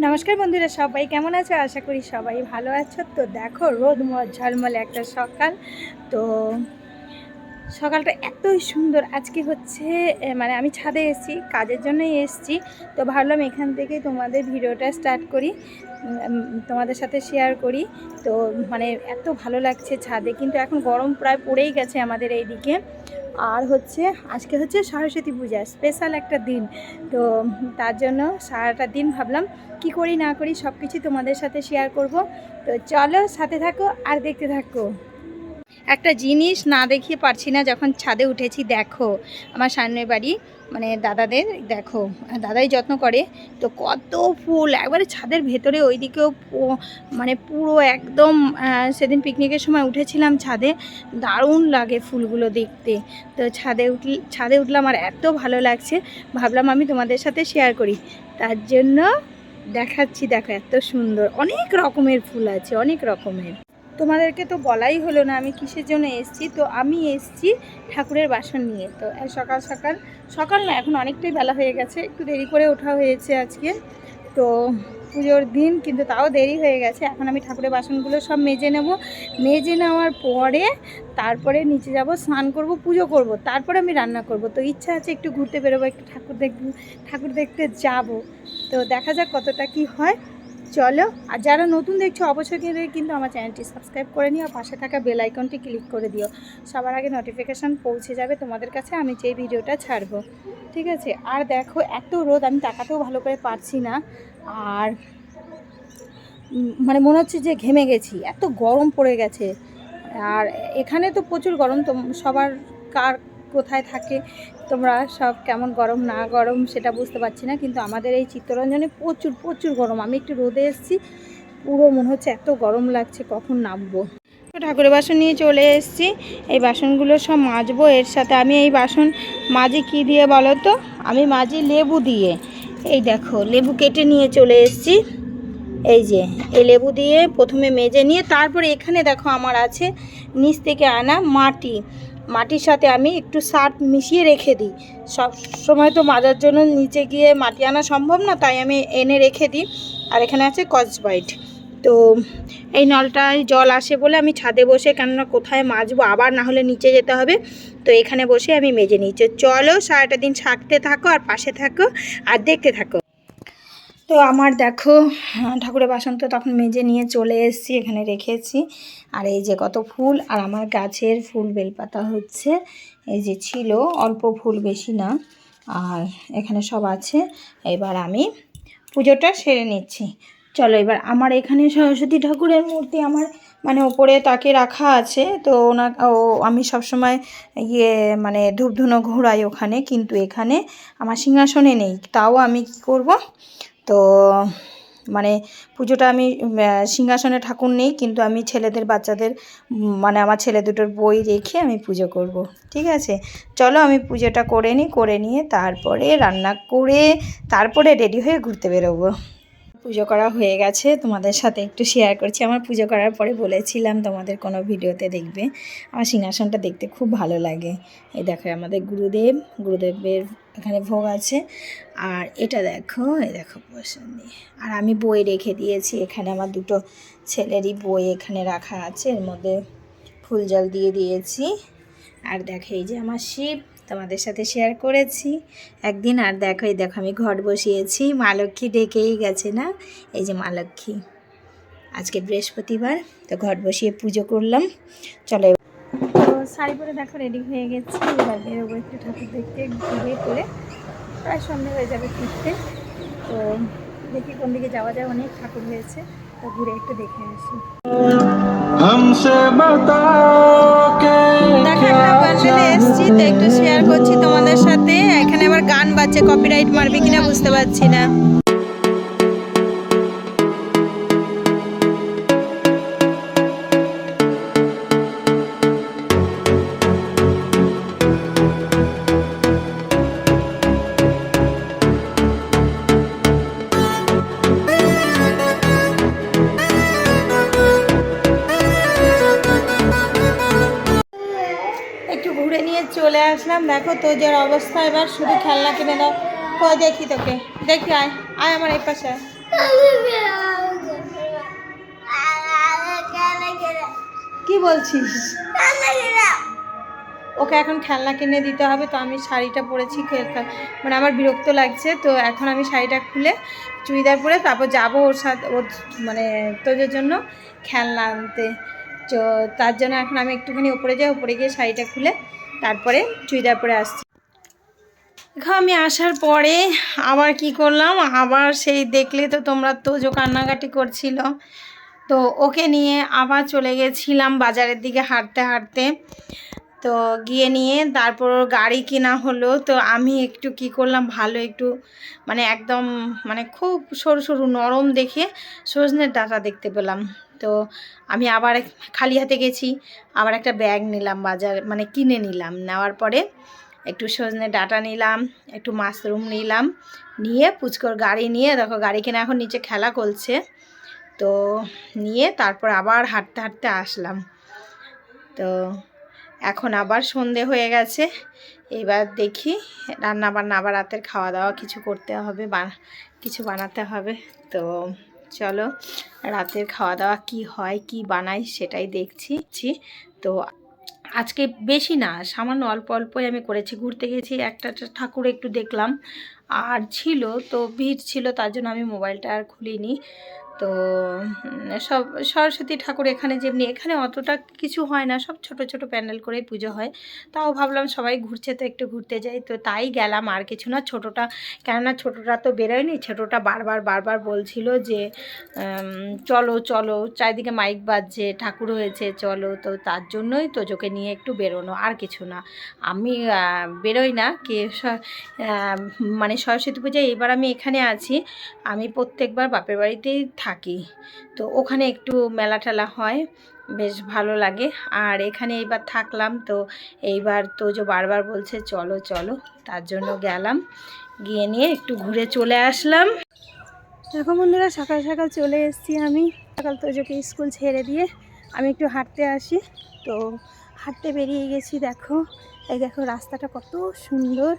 নমস্কার বন্ধুরা, সবাই কেমন আছো? আশা করি সবাই ভালো আছো। তো দেখো, রোদ ঝলমলে একটা সকাল। তো সকালটা এতই সুন্দর। আজকে হচ্ছে মানে আমি ছাদে এসেছি, কাজের জন্যই এসেছি। তো ভাবলাম এখান থেকে তোমাদের ভিডিওটা স্টার্ট করি, তোমাদের সাথে শেয়ার করি। তো মানে এত ভালো লাগছে ছাদে, কিন্তু এখন গরম প্রায় পড়েই গেছে আমাদের এইদিকে। আর হচ্ছে আজকে হচ্ছে সরস্বতী পূজা, স্পেশাল একটা দিন। তো তার জন্য সারাটা দিন ভাবলাম কি করি না করি সব কিছু তোমাদের সাথে শেয়ার করব। তো চলো সাথে থাকো আর দেখতে থাকো। একটা জিনিস না দেখিয়ে পারছি না, যখন ছাদে উঠেছি দেখো আমার সামনের বাড়ি মানে দাদাদের, দেখো দাদাই যত্ন করে। তো কত ফুল একবারে ছাদের ভেতরে, ওইদিকেও মানে পুরো একদম সেদিন পিকনিকের সময় উঠেছিলাম ছাদে, দারুণ লাগে ফুলগুলো দেখতে। তো ছাদে উঠলাম আর এত ভালো লাগছে, ভাবলাম আমি তোমাদের সাথে শেয়ার করি। তার জন্য দেখাচ্ছি, দেখো এত সুন্দর, অনেক রকমের ফুল আছে, অনেক রকমের। তোমাদেরকে তো বলাই হলো না আমি কিসের জন্য এসেছি। তো আমি এসেছি ঠাকুরের বাসন নিয়ে। তো সকাল সকাল, সকাল না এখন অনেকটাই বেলা হয়ে গেছে, একটু দেরি করে ওঠা হয়েছে আজকে। তো পুজোর দিন কিন্তু তাও দেরি হয়ে গেছে। এখন আমি ঠাকুরের বাসনগুলো সব মেজে নেব। মেজে নেওয়ার পরে তারপরে নিচে যাব, স্নান করব, পুজো করব, তারপরে আমি রান্না করব। তো ইচ্ছা আছে একটু ঘুরতে বেরোবো, একটু ঠাকুর দেখতে যাব। তো দেখা যাক কতটা কি হয়। চলো, আর যারা নতুন দেখছো অবশ্যই কিন্তু আমার চ্যানেলটি সাবস্ক্রাইব করে নিও, আর পাশে থাকা বেল আইকনটি ক্লিক করে দিও। সবার আগে নোটিফিকেশান পৌঁছে যাবে তোমাদের কাছে আমি যেই ভিডিওটা ছাড়বো, ঠিক আছে? আর দেখো এত রোদ, আমি তাকাতেও ভালো করে পারছি না। আর মানে মনে হচ্ছে যে ঘেমে গেছি, এত গরম পড়ে গেছে। আর এখানে তো প্রচুর গরম। তো সবার কার কোথায় থাকে, তোমরা সব কেমন গরম না গরম সেটা বুঝতে পারছি না, কিন্তু আমাদের এই চিত্তরঞ্জনে প্রচুর প্রচুর গরম। আমি একটু রোদে এসেছি, পুরো মনে হচ্ছে এত গরম লাগছে, কখন নামবো। ঠাকুরের বাসন নিয়ে চলে এসেছি, এই বাসনগুলো সব মাজবো। এর সাথে আমি এই বাসন মাজি কী দিয়ে বলো তো? আমি মাজি লেবু দিয়ে। এই দেখো লেবু কেটে নিয়ে চলে এসেছি। এই যে এই লেবু দিয়ে প্রথমে মেজে নিয়ে তারপরে এখানে দেখো আমার আছে নিচ থেকে আনা মাটির সাথে আমি একটু সার্ফ মিশিয়ে রেখে দিই। সব সময় তো মাজার জন্য নিচে গিয়ে মাটি আনা সম্ভব না, তাই আমি এনে রেখে দিই। আর এখানে আছে স্কচব্রাইট। তো এই নলটায় জল আসে বলে আমি ছাদে বসে, কেননা কোথায় মাজবো, আবার না হলে নিচে যেতে হবে। তো এখানে বসে আমি মেজে নিচ্ছি। চলো সারাটা দিন থাকতে থাকো আর পাশে থাকো আর দেখতে থাকো। তো আমার দেখো ঠাকুরের বাসন তো তখন মেজে নিয়ে চলে এসেছি, এখানে রেখেছি। আর এই যে কত ফুল, আর আমার গাছের ফুল বেলপাতা হচ্ছে, এই যে ছিল অল্প ফুল, বেশি না। আর এখানে সব আছে। এবার আমি পুজোটা সেরে নিচ্ছি। চলো, এবার আমার এখানে সরস্বতী ঠাকুরের মূর্তি আমার মানে ওপরে তাকে রাখা আছে। তো আমি সবসময় মানে ধূপধুনো ঘোরাই ওখানে, কিন্তু এখানে আমার সিংহাসনে নেই। তাও আমি কি করব, তো মানে পুজোটা আমি সিংহাসনে ঠাকুর নেই, কিন্তু আমি বাচ্চাদের মানে আমার ছেলে দুটোর বই রেখে আমি পুজো করব, ঠিক আছে? চলো আমি পুজোটা করে নিয়ে তারপরে রান্না করে তারপরে রেডি হয়ে ঘুরতে বেরোবো। পুজো করা হয়ে গেছে, তোমাদের সাথে একটু শেয়ার করছি। আমার পুজো করার পরে বলেছিলাম তোমাদের কোনো ভিডিওতে দেখবে, আমার সিংহাসনটা দেখতে খুব ভালো লাগে। এই দেখো আমাদের গুরুদেবের এখানে ভোগ আছে। আর এটা দেখো, এই দেখো প্রসাদী। আর আমি বই রেখে দিয়েছি এখানে, আমার দুটো ছেলেরই বই এখানে রাখা আছে, এর মধ্যে ফুল জল দিয়ে দিয়েছি। আর দেখো এই যে আমার শিব, তোমাদের সাথে শেয়ার করেছি একদিন। আর দেখো এই দেখো আমি ঘট বসিয়েছি, মা লক্ষ্মী ডেকেই গেছে না, এই যে মা লক্ষ্মী। আজকে বৃহস্পতিবার, তো ঘট বসিয়ে পুজো করলাম। চলো, তো শাড়ি পরে দেখো রেডি হয়ে গেছি, এবার বেরোবো একটু ঠাকুর দেখতে। ঘুরে টুরে প্রায় সন্ধে হয়ে যাবে ফিরতে। তো দেখি কোন দিকে যাওয়া যায়, অনেক ঠাকুর হয়েছে, তো ঘুরে একটু দেখে আসি। দেখো একটা প্যান্ডেলে এসছি, তো একটু শেয়ার করছি তোমাদের সাথে। এখানে আবার গান বাজছে, কপিরাইট মারবে কিনা বুঝতে পারছি না। ঘুরে নিয়ে চলে আসলাম। দেখো তো যার অবস্থা, এবার শুধু খেলনা কিনে দাও। কই দেখি তোকে, দেখি আয় আয় আমার এই পাশে। কি বলছিস? ওকে এখন খেলনা কিনে দিতে হবে, তো আমি শাড়িটা পরেছি, মানে আমার বিরক্ত লাগছে, তো এখন আমি শাড়িটা খুলে চুড়িদার পরে তারপর যাবো ওর সাথে, ওর মানে তোদের জন্য খেলনা আনতে। তো তার জন্য এখন আমি একটুখানি উপরে যাই, উপরে গিয়ে শাড়িটা খুলে তারপরে চুড়িদার পরে আসছি। দেখো আমি আসার পরে আবার কি করলাম, আবার সেই দেখলে তো তোমরা, তোজো কান্নাকাটি করছিল, তো ওকে নিয়ে আবার চলে গেছিলাম বাজারের দিকে হাঁটতে হাঁটতে। তো গিয়ে নিয়ে তারপর গাড়ি কেনা হলো। তো আমি একটু কি করলাম, ভালো একটু মানে একদম মানে খুব সরু সরু নরম দেখে সজনের ডাঁটা দেখতে পেলাম। তো আমি আবার খালি হাতে গেছি, আবার একটা ব্যাগ নিলাম, বাজার মানে কিনে নিলাম। নেওয়ার পরে একটু সজনে ডাঁটা নিলাম, একটু মাশরুম নিলাম, নিয়ে পুচকোর গাড়ি নিয়ে, দেখো গাড়ি কিনে এখন নিচে খেলা করছে, তো নিয়ে তারপর আবার হাঁটতে হাঁটতে আসলাম। তো এখন আবার সন্ধে হয়ে গেছে, এবার দেখি রান্না বান্না, আবার রাতের খাওয়া দাওয়া কিছু করতে হবে, কিছু বানাতে হবে। তো চলো রাতের খাওয়া দাওয়া কি হয়, কি বানাই সেটাই দেখছি। তো আজকে বেশি না, সামান্য অল্প অল্পই আমি করেছি। ঘুরতে গেছি, একটা ঠাকুর একটু দেখলাম, আর ছিল তো ভিড় ছিল, তার জন্য আমি মোবাইলটা আর খুলিনি। তো সব সরস্বতী ঠাকুর এখানে যেমনি, এখানে অতটা কিছু হয় না, সব ছোট ছোট প্যান্ডেল করেই পুজো হয়। তাও ভাবলাম সবাই ঘুরছে তো একটু ঘুরতে যাই, তো তাই গেলাম, আর কিছু না। ছোটোটা, কেননা ছোটোটা তো বেরোয়নি, ছোটোটা বারবার বলছিল যে চলো চলো, চারিদিকে মাইক বাজছে, ঠাকুর হয়েছে চলো, তো তার জন্যই তোজোকে নিয়ে একটু বেরোনো, আর কিছু না। আমি বেরোই না কে, মানে সরস্বতী পূজায় এবার আমি এখানে আছি, আমি প্রত্যেকবার বাপের বাড়িতেই থাকি, তো ওখানে একটু মেলা টেলা হয়, বেশ ভালো লাগে। আর এখানে এইবার থাকলাম, তো এইবার তোজো বারবার বলছে চলো চলো, তার জন্য গেলাম, গিয়ে নিয়ে একটু ঘুরে চলে আসলাম। দেখো বন্ধুরা, সকাল সকাল চলে এসেছি আমি, সকাল তোজোকে স্কুল ছেড়ে দিয়ে আমি একটু হাঁটতে আসি। তো হাঁটতে বেরিয়ে গেছি, দেখো এই দেখো রাস্তাটা কত সুন্দর,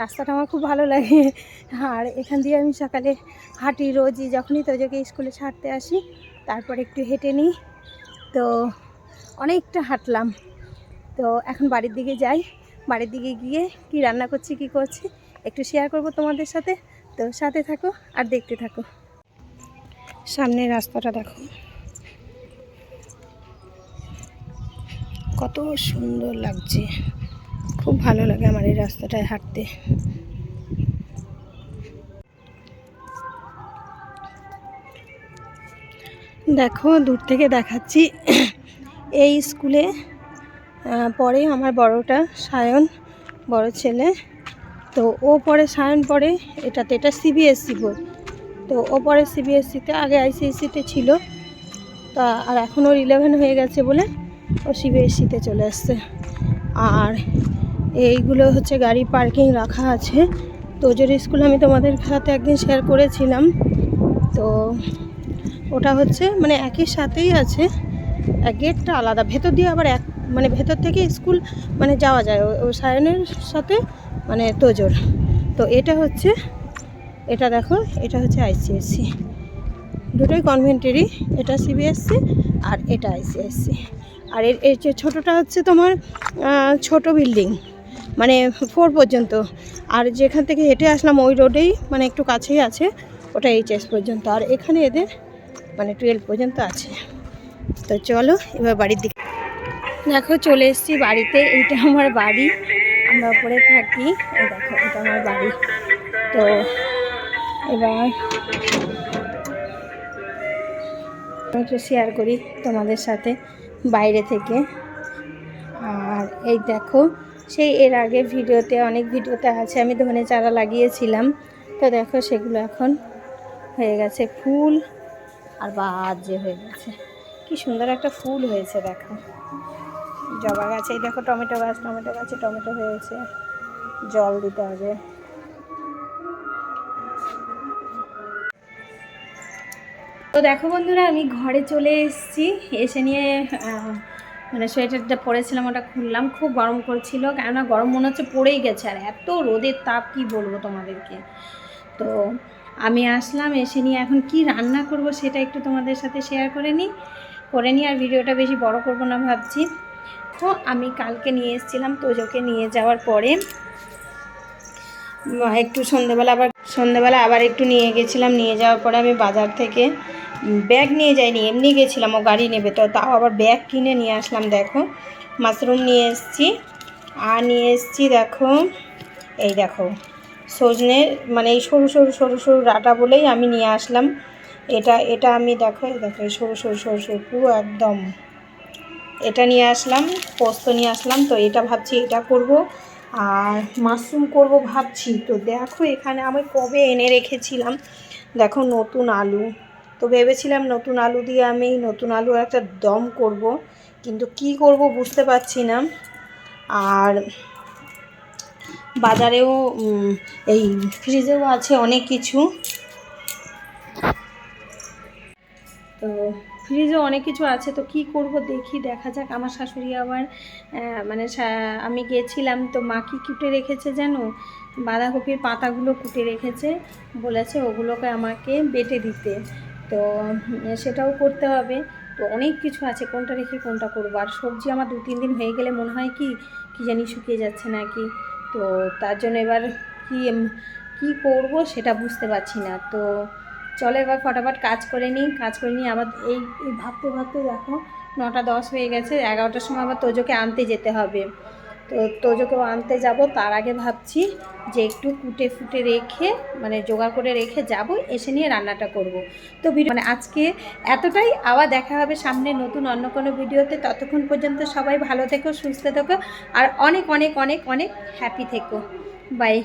রাস্তাটা আমার খুব ভালো লাগে। আর এখান দিয়ে আমি সকালে হাঁটি রোজই, যখনই তোজোকে স্কুলে ছাড়তে আসি তারপর একটু হেঁটে নিই। তো অনেকটা হাঁটলাম, তো এখন বাড়ির দিকে যাই, বাড়ির দিকে গিয়ে কি রান্না করছি কি করছি একটু শেয়ার করব তোমাদের সাথে। তো সাথে থাকো আর দেখতে থাকো। সামনের রাস্তাটা দেখো কত সুন্দর লাগছে, খুব ভালো লাগে আমার এই রাস্তাটায় হাঁটতে। দেখো দূর থেকে দেখাচ্ছি, এই স্কুলে পড়ে আমার বড়টা সায়ন, বড় ছেলে। তো ও পড়ে, সায়ন পড়ে এটাতে, এটা সিবিএসসি বোর্ড। তো ও পড়ে সিবিএসসিতে, আগে আইসিএসসিতে ছিল, তা আর এখন ওর 11 হয়ে গেছে বলে ও সিবিএসসিতে চলে আসছে। আর এইগুলো হচ্ছে গাড়ি পার্কিং রাখা আছে। তোজোর স্কুল আমি তোমাদের সাথে একদিন শেয়ার করেছিলাম, তো ওটা হচ্ছে মানে একই সাথেই আছে, গেটটা আলাদা, ভেতর দিয়ে আবার এক মানে ভেতর থেকে স্কুল মানে যাওয়া যায় ও সায়নের সাথে মানে তোজোর। তো এটা হচ্ছে, এটা দেখো এটা হচ্ছে আইসিএসসি, দুটোই কনভেন্টেরই, এটা সিবিএসসি আর এটা আইসিএসসি। আর এর যে ছোটোটা হচ্ছে তোমার ছোট বিল্ডিং, মানে 4 পর্যন্ত। আর যেখান থেকে হেঁটে আসলাম ওই রোডেই মানে একটু কাছেই আছে, ওটা এইচএস পর্যন্ত। আর এখানে এদের মানে 12 পর্যন্ত আছে। তো চলো এবার বাড়ির দিকে। দেখো চলে এসেছি বাড়িতে, এইটা আমার বাড়ি, আমরা উপরে থাকি, এই দেখো এটা আমার বাড়ি। তো এবার একটু শেয়ার করি তোমাদের সাথে বাইরে থেকে। আর এই দেখো, সেই এর আগে ভিডিওতে, অনেক ভিডিওতে আছে আমি ধনে চারা লাগিয়েছিলাম, তো দেখো সেগুলো এখন হয়ে গেছে ফুল, আর বাজে হয়ে গেছে, কি সুন্দর একটা ফুল হয়েছে দেখো, জবা গাছে। এই দেখো টমেটো গাছ, টমেটো গাছে টমেটো হয়েছে, জল দিতে হবে। তো দেখো বন্ধুরা, আমি ঘরে চলে এসেছি, এসে নিয়ে মানে সোয়েটারটা পরেছিলাম ওটা খুললাম, খুব গরম করছিল, কেননা গরম মনে হচ্ছে পড়েই গেছে, আর এত রোদের তাপ কি বলবো তোমাদেরকে। তো আমি আসলাম, এসে নিয়ে এখন কি রান্না করব সেটা একটু তোমাদের সাথে শেয়ার করে নিই আর ভিডিওটা বেশি বড় করব না ভাবছি। তো আমি কালকে নিয়ে এসেছিলাম তোজোকে নিয়ে যাওয়ার পরে একটু সন্ধেবেলা আবার একটু নিয়ে গেছিলাম। নিয়ে যাওয়ার পরে আমি বাজার থেকে ব্যাগ নিয়ে যাইনি, এমনি গেছিলাম, ও গাড়ি নেবে তো, তাও আবার ব্যাগ কিনে নিয়ে আসলাম। দেখো মাশরুম নিয়ে এসেছি, আর নিয়ে এসেছি দেখো এই দেখো সজনে, মানে এই সরু সরু সরু সরু ডাঁটা বলেই আমি নিয়ে আসলাম। এটা আমি দেখো এই সরু সরু সরু সরু পুরো একদম এটা নিয়ে আসলাম, পোস্ত নিয়ে আসলাম। তো এটা ভাবছি এটা করব, আর মাশরুম করব ভাবছি। তো দেখো এখানে আমি কবে এনে রেখেছিলাম দেখো নতুন আলু। তো ভেবেছিলাম নতুন আলু দিয়ে আমি নতুন আলু একটা দম করব, কিন্তু কি করব বুঝতে পারছি না। আর বাজারেও এই ফ্রিজেও আছে অনেক কিছু, তো ফ্রিজে অনেক কিছু আছে। তো কি করব দেখি, দেখা যাক। আমার শাশুড়ি আবার মানে আমি গেছিলাম তো মা কি কুটে রেখেছে জানো, বাঁধাকপির পাতাগুলো কুটে রেখেছে, বলেছে ওগুলোকে আমাকে বেটে দিতে। তো সেটাও করতে হবে। তো অনেক কিছু আছে, কোনটা রেখে কোনটা করবো। আর সবজি আমার 2-3 দিন হয়ে গেলে মনে হয় কি জানি শুকিয়ে যাচ্ছে নাকি। তো তার জন্য এবার কি করব সেটা বুঝতে পারছি না। তো চলো এবার ফটাফট কাজ করে নিই। আবার এই ভাবতে ভাবতে দেখো 9টা 10 হয়ে গেছে। 11টার সময় আবার তোজোকে আনতে যেতে হবে। তো তোজোকেও আনতে যাব, তার আগে ভাবছি যে একটু কুটে ফুটে রেখে মানে জোগাড় করে রেখে যাব, এসে নিয়ে রান্নাটা করব। তো মানে আজকে এতটাই, আবার দেখা হবে সামনে নতুন অন্য কোনো ভিডিওতে। ততক্ষণ পর্যন্ত সবাই ভালো থেকো, সুস্থ থেকো, আর অনেক অনেক অনেক অনেক হ্যাপি থেকো। বাই।